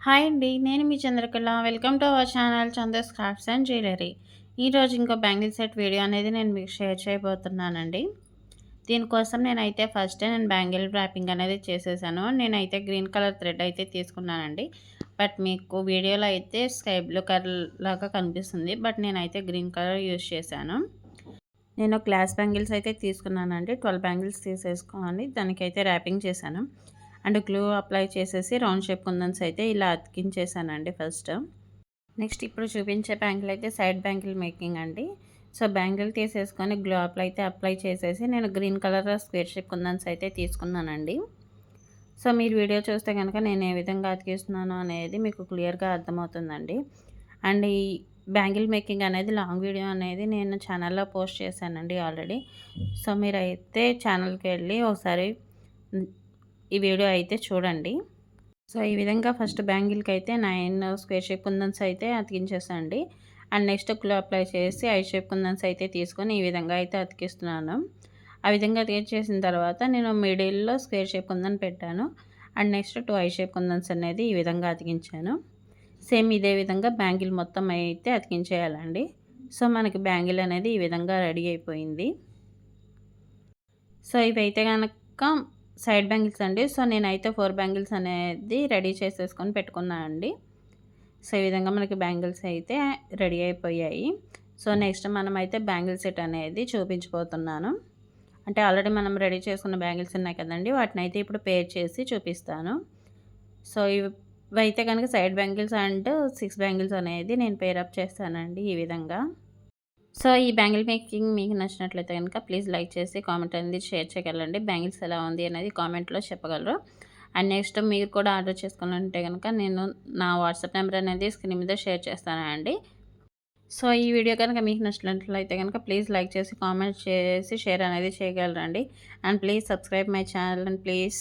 Hi అండి. నేను మీ Chandrakala. Welcome to our channel Chanda's crafts and jewellery. ఈరోజు ఇంకో బ్యాంగిల్ సెట్ వీడియో అనేది నేను మీకు షేర్ చేయబోతున్నానండి. దీనికోసం నేను బ్యాంగిల్ ర్యాపింగ్ అనేది చేసేసాను. నేనైతే గ్రీన్ కలర్ థ్రెడ్ అయితే తీసుకున్నానండి. బట్ మీకు వీడియోలో అయితే స్కై బ్లూ కలర్ లాగా కనిపిస్తుంది. బట్ నేనైతే గ్రీన్ కలర్ యూజ్ చేశాను. నేను గ్లాస్ బ్యాంగిల్స్ అయితే తీసుకున్నానండి. 12 బ్యాంగిల్స్ తీసేసుకొని దానికైతే ర్యాపింగ్ చేశాను. అండ్ గ్లూ అప్లై చేసేసి రౌండ్ షేప్ కుందన్స్ అయితే ఇలా అతికించేసానండి ఫస్ట్. నెక్స్ట్ ఇప్పుడు చూపించే బ్యాంగిల్ అయితే సైడ్ బ్యాంగిల్ మేకింగ్ అండి. సో బ్యాంగిల్ తీసేసుకొని గ్లూ అప్లై చేసేసి నేను గ్రీన్ కలర్ స్క్వేర్ షేప్ కుందన్స్ అయితే తీసుకున్నానండి. సో మీరు వీడియో చూస్తే కనుక నేను ఏ విధంగా అతికిస్తున్నాను అనేది మీకు క్లియర్గా అర్థమవుతుందండి. అండ్ ఈ బ్యాంగిల్ మేకింగ్ అనేది లాంగ్ వీడియో అనేది నేను ఛానల్లో పోస్ట్ చేశానండి ఆల్రెడీ. సో మీరైతే ఛానల్కి వెళ్ళి ఒకసారి ఈ వీడియో అయితే చూడండి. సో ఈ విధంగా ఫస్ట్ బ్యాంగిల్కి అయితే 9 స్క్వేర్ షేప్ కుందన్స్ అయితే అతికించేసండి. అండ్ నెక్స్ట్ గ్లూ అప్లై చేసి ఐ షేప్ కుందన్స్ అయితే తీసుకొని ఈ విధంగా అయితే అతికిస్తున్నాను. ఆ విధంగా అతికించేసిన తర్వాత నేను మిడిల్లో స్క్వేర్ షేప్ కుందన్ పెట్టాను. అండ్ నెక్స్ట్ 2 ఐ షేప్ కుందన్స్ అనేది ఈ విధంగా అతికించాను. సేమ్ ఇదే విధంగా బ్యాంగిల్ మొత్తం అయితే అతికించేయాలండి. సో మనకి బ్యాంగిల్ అనేది ఈ విధంగా రెడీ అయిపోయింది. సో ఇవైతే కనుక సైడ్ బ్యాంగిల్స్ అండి. సో నేనైతే 4 బ్యాంగిల్స్ అనేది రెడీ చేసేసుకొని పెట్టుకున్నాను అండి. సో ఈ విధంగా మనకి బ్యాంగిల్స్ అయితే రెడీ అయిపోయాయి. సో నెక్స్ట్ మనమైతే బ్యాంగిల్ సెట్ అనేది చూపించబోతున్నాను. అంటే ఆల్రెడీ మనం రెడీ చేసుకున్న బ్యాంగిల్స్ ఉన్నాయి కదండి, వాటిని అయితే ఇప్పుడు పేర్ చేసి చూపిస్తాను. సో ఇవైతే కనుక సైడ్ బ్యాంగిల్స్ అండ్ 6 బ్యాంగిల్స్ అనేది నేను పేరప్ చేస్తానండి ఈ విధంగా. సో ఈ బ్యాంగిల్ మేకింగ్ మీకు నచ్చినట్లయితే కనుక ప్లీజ్ లైక్ చేసి కామెంట్ అనేది షేర్ చేయగలరండి. బ్యాంగిల్స్ ఎలా ఉంది అనేది కామెంట్లో చెప్పగలరు. అండ్ నెక్స్ట్ మీరు కూడా ఆర్డర్ చేసుకోవాలంటే కనుక నేను నా వాట్సాప్ నెంబర్ అనేది స్క్రీన్ మీద షేర్ చేస్తానండి. సో ఈ వీడియో కనుక మీకు నచ్చినట్లయితే కనుక ప్లీజ్ లైక్ చేసి కామెంట్ చేసి షేర్ అనేది చేయగలరండి. And please subscribe my channel and please